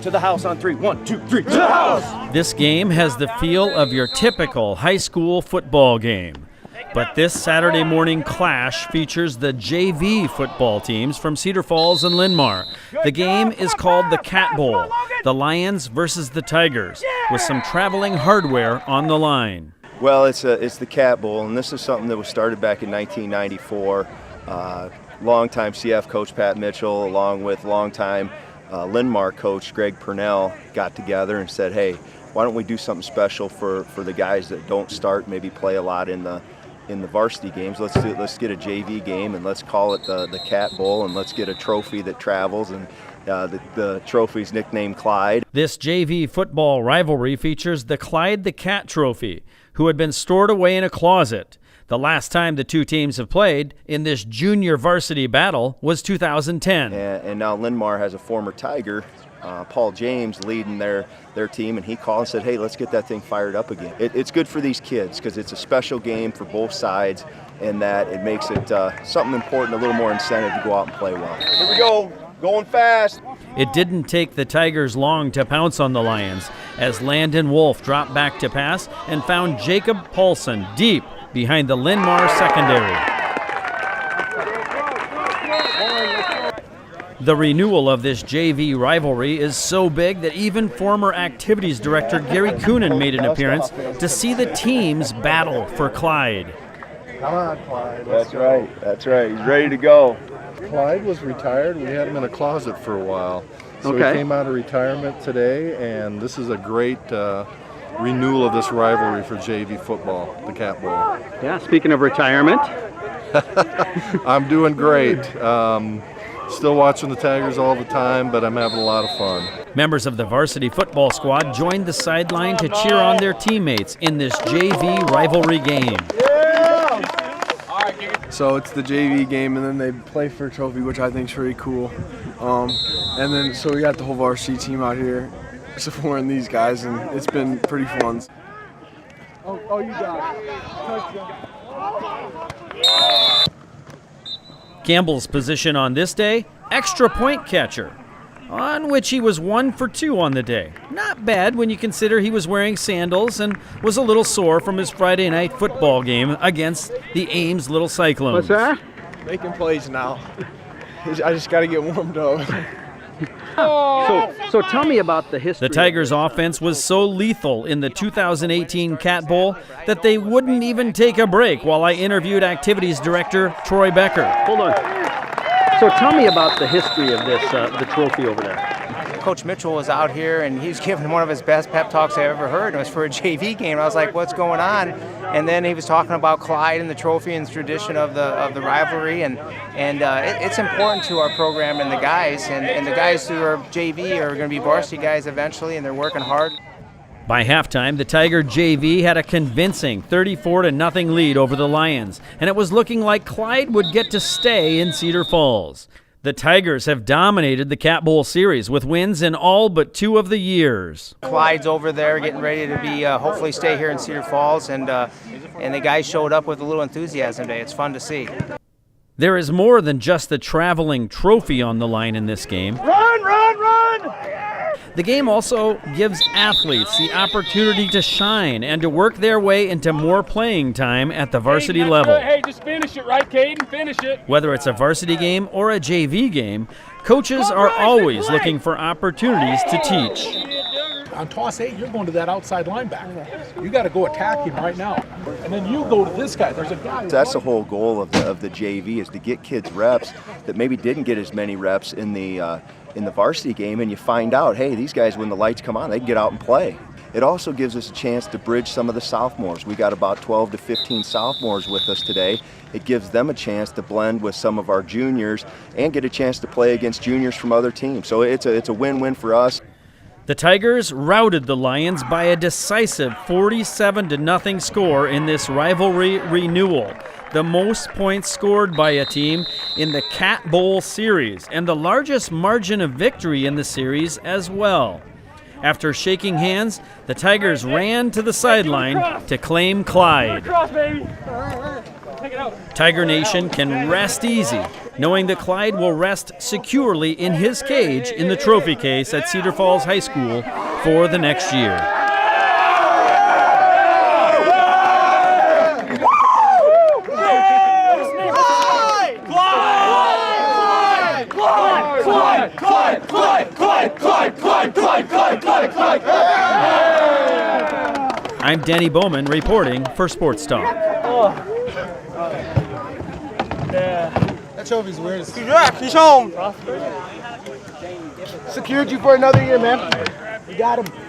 To the house on 3. 1, 2, 3. To the house! This game has the feel of your typical high school football game. But this Saturday morning clash features the JV football teams from Cedar Falls and Linn-Mar. The game is called the Cat Bowl, the Lions versus the Tigers, with some traveling hardware on the line. Well, it's the Cat Bowl, and this is something that was started back in 1994. Longtime CF coach Pat Mitchell, along with longtime Linn-Mar coach Greg Purnell, got together and said, hey, why don't we do something special for the guys that don't start, maybe play a lot in the varsity games. Let's get a JV game, and let's call it the Cat Bowl, and let's get a trophy that travels, and the trophy's nicknamed Clyde. This JV football rivalry features the Clyde the Cat Trophy, who had been stored away in a closet. The last time the two teams have played in this junior varsity battle was 2010. And now Linn-Mar has a former Tiger, Paul James, leading their team, and he called and said, hey, let's get that thing fired up again. It's good for these kids because it's a special game for both sides, and that it makes it something important, a little more incentive to go out and play well. Here we go, going fast. It didn't take the Tigers long to pounce on the Lions as Landon Wolf dropped back to pass and found Jacob Paulson deep behind the Linn-Mar secondary. The renewal of this JV rivalry is so big that even former activities director Gary Coonan made an appearance to see the teams battle for Clyde. Come on, Clyde. That's right. That's right. He's ready to go. Clyde was retired. We had him in a closet for a while. So Okay. he came out of retirement today, and this is a great renewal of this rivalry for JV football, the Cat Bowl. Yeah, speaking of retirement. I'm doing great. Still watching the Tigers all the time, but I'm having a lot of fun. Members of the varsity football squad joined the sideline to cheer on their teammates in this JV rivalry game. So it's the JV game, and then they play for a trophy, which I think is really cool. And then so we got the whole varsity team out here supporting these guys, and it's been pretty fun. Oh, you got it. Campbell's position on this day, extra point catcher, on which he was 1 for 2 on the day. Not bad when you consider he was wearing sandals and was a little sore from his Friday night football game against the Ames Little Cyclones. What's that? Making plays now. I just got to get warmed up. So tell me about the history. The Tigers' offense was so lethal in the 2018 Cat Bowl that they wouldn't even take a break while I interviewed activities director Troy Becker. Hold on. So tell me about the history of this, the trophy over there. Coach Mitchell was out here, and he was giving one of his best pep talks I ever heard. It was for a JV game. I was like, what's going on? And then he was talking about Clyde and the trophy and the tradition of the rivalry, and it's important to our program and the guys. And the guys who are JV are going to be varsity guys eventually, and they're working hard. By halftime, the Tiger JV had a convincing 34-0 lead over the Lions, and it was looking like Clyde would get to stay in Cedar Falls. The Tigers have dominated the Cat Bowl series with wins in all but 2 of the years. Clyde's over there getting ready to be hopefully stay here in Cedar Falls, and the guys showed up with a little enthusiasm today. It's fun to see. There is more than just the traveling trophy on the line in this game. Run, run, run! The game also gives athletes the opportunity to shine and to work their way into more playing time at the varsity level. Hey, just finish it, right, Caden? Finish it. Whether it's a varsity game or a JV game, coaches are always looking for opportunities to teach. On toss 8, you're going to that outside linebacker. You got to go attack him right now. And then you go to this guy. There's a guy. That's the whole goal of the JV, is to get kids reps that maybe didn't get as many reps in the varsity game, and you find out, hey, these guys, when the lights come on, they can get out and play. It also gives us a chance to bridge some of the sophomores. We got about 12 to 15 sophomores with us today. It gives them a chance to blend with some of our juniors and get a chance to play against juniors from other teams. So it's a win-win for us. The Tigers routed the Lions by a decisive 47-0 score in this rivalry renewal, the most points scored by a team in the Cat Bowl series, and the largest margin of victory in the series as well. After shaking hands, the Tigers ran to the sideline to claim Clyde. Tiger Nation can rest easy knowing that Clyde will rest securely in his cage in the trophy case at Cedar Falls High School for the next year. I'm Danny Bowman reporting for Sports Talk. That trophy's weird. Congrats, he's home. Secured you for another year, man. You got him.